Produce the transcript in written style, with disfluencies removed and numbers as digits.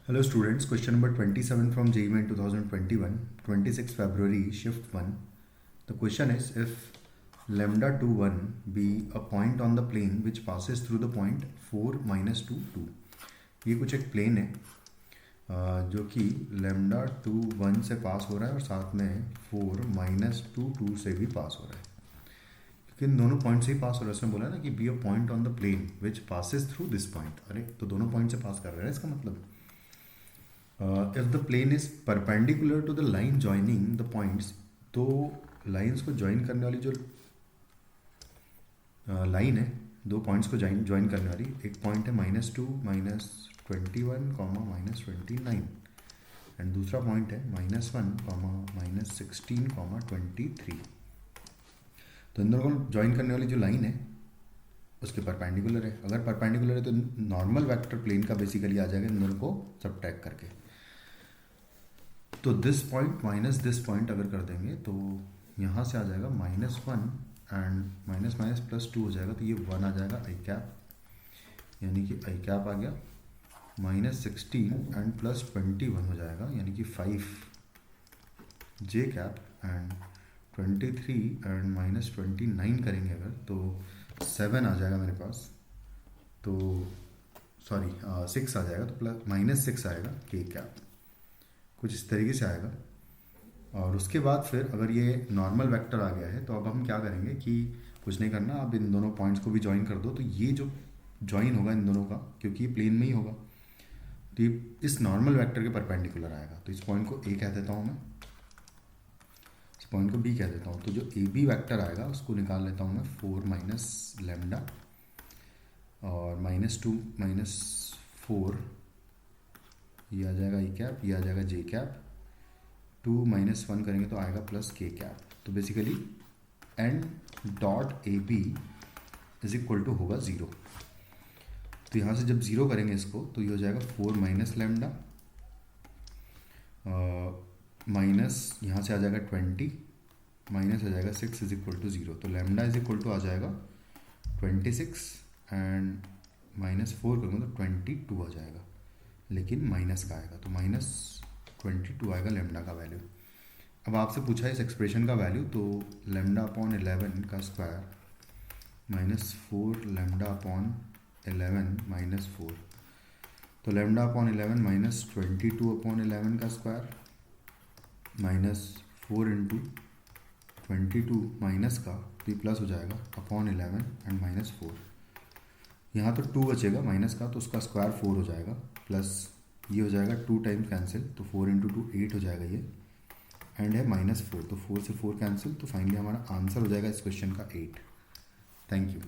Hello students, question number 27 from JEE Main 2021, 26 February, shift 1. The question is, if lambda 21 be a point on the plane which passes through the point 4 minus 2 2. ये कुछ एक plane है जो कि lambda 2 1 से पास हो रहा है और साथ में 4 minus 2 2 से भी पास हो रहा है, क्योंकि इन दोनों पॉइंट से ही पास हो रहा है। उसने बोला ना कि be a point on the plane which passes through this point. अरे तो दोनों पॉइंट से पास कर रहे हैं, इसका मतलब if the plane is perpendicular to the line joining the points, तो लाइंस को ज्वाइन करने वाली जो लाइन है, दो पॉइंट्स को ज्वाइन करने वाली, एक पॉइंट है -2 -21 -29 एंड दूसरा पॉइंट है -1 -16 23। तो इन दोनों को ज्वाइन करने वाली जो लाइन है उसके परपेंडिकुलर है। अगर परपेंडिकुलर है तो नॉर्मल वेक्टर प्लेन का बेसिकली आ जाएगा इन दोनों को सबट्रैक्ट करके। तो this point minus this point अगर कर देंगे तो यहाँ से आ जाएगा -1 एंड माइनस माइनस +2 हो जाएगा, तो ये 1 आ जाएगा आई कैप, यानी कि आई कैप आ गया। -16 एंड +21 हो जाएगा, यानी कि 5 जे कैप एंड 23 एंड -29 करेंगे अगर तो 7 आ जाएगा मेरे पास, तो सॉरी 6 आ जाएगा, तो -6 आएगा के कैप, कुछ इस तरीके से आएगा। और उसके बाद फिर अगर ये नॉर्मल वेक्टर आ गया है तो अब हम क्या करेंगे कि कुछ नहीं करना, अब इन दोनों पॉइंट्स को भी ज्वाइन कर दो, तो ये जो ज्वाइन होगा इन दोनों का, क्योंकि ये प्लेन में ही होगा, तो ये इस नॉर्मल वेक्टर के परपेंडिकुलर आएगा। तो इस पॉइंट को ए कह देता हूँ मैं, इस पॉइंट को बी कह देता हूँ। तो जो ए बी वैक्टर आएगा उसको निकाल लेता हूँ मैं, 4 माइनस लेमडा और -2 -4, ये आ जाएगा ई कैप, ये आ जाएगा जे कैप, 2 -1 करेंगे तो आएगा प्लस के कैप। तो basically N dot A B is equal to होगा 0। तो यहाँ से जब 0 करेंगे इसको तो ये हो जाएगा 4 माइनस लेमडा माइनस यहाँ से आ जाएगा 20 माइनस आ जाएगा 6 इज इक्वल टू 0। तो लेमडा इज इक्वल टू आ जाएगा 26 एंड -4 करूँगा तो 22 आ जाएगा, लेकिन माइनस का आएगा, तो -22 आएगा लेमडा का वैल्यू। अब आपसे पूछा है इस एक्सप्रेशन का वैल्यू, तो लेमडा अपॉन 11 का स्क्वायर -4 लेमडा अपॉन 11 -4, तो लेमडा अपॉन 11 -22 अपॉन 11 का स्क्वायर -4 इंटू 22 माइनस का, तो ये प्लस हो जाएगा अपॉन 11 एंड -4। यहाँ तो 2 बचेगा माइनस का, तो उसका स्क्वायर 4 हो जाएगा, प्लस ये हो जाएगा 2 टाइम्स कैंसिल, तो 4 इंटू 2 8 हो जाएगा ये, एंड है -4, तो 4 से 4 कैंसिल, तो फाइनली हमारा आंसर हो जाएगा इस क्वेश्चन का 8। Thank you.